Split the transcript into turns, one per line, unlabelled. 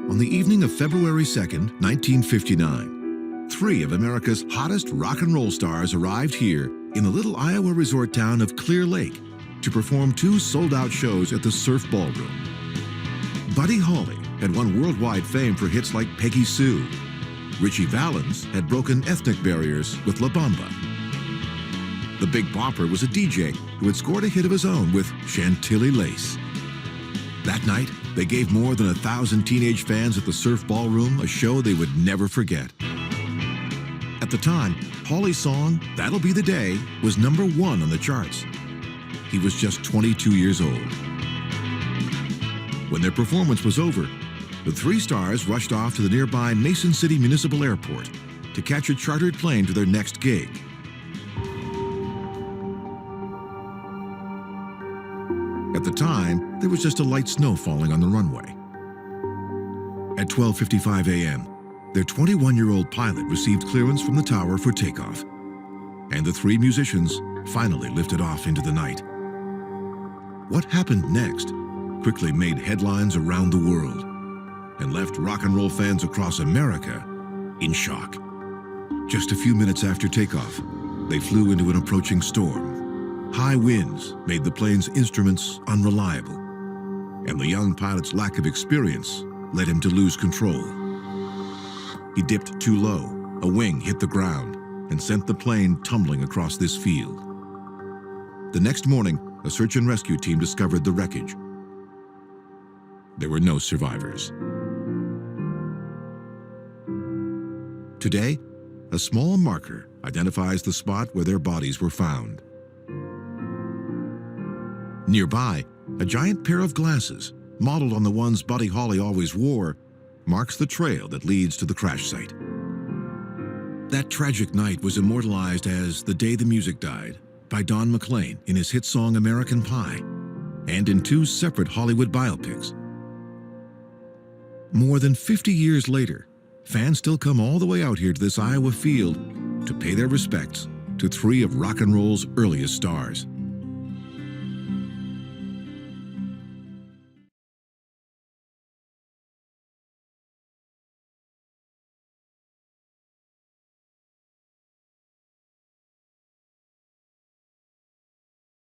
On the evening of February 2nd, 1959, three of America's hottest rock and roll stars arrived here in the little Iowa resort town of Clear Lake to perform two sold-out shows at the Surf Ballroom. Buddy Holly had won worldwide fame for hits like Peggy Sue. Ritchie Valens had broken ethnic barriers with La Bamba. The Big Bopper was a DJ who had scored a hit of his own with Chantilly Lace. That night, they gave more than 1,000 teenage fans at the Surf Ballroom a show they would never forget. At the time, Holly's song, That'll Be the Day, was #1 on the charts. He was just 22 years old. When their performance was over, the three stars rushed off to the nearby Mason City Municipal Airport to catch a chartered plane to their next gig. At the time, there was just a light snow falling on the runway. At 12:55 a.m., their 21-year-old pilot received clearance from the tower for takeoff, and the three musicians finally lifted off into the night. What happened next quickly made headlines around the world and left rock and roll fans across America in shock. Just a few minutes after takeoff, they flew into an approaching storm. High winds made the plane's instruments unreliable, and the young pilot's lack of experience led him to lose control. He dipped too low, a wing hit the ground, and sent the plane tumbling across this field. The next morning, a search and rescue team discovered the wreckage. There were no survivors. Today, a small marker identifies the spot where their bodies were found. Nearby, a giant pair of glasses, modeled on the ones Buddy Holly always wore, marks the trail that leads to the crash site. That tragic night was immortalized as The Day the Music Died by Don McLean in his hit song American Pie, and in two separate Hollywood biopics. More than 50 years later, fans still come all the way out here to this Iowa field to pay their respects to three of rock and roll's earliest stars.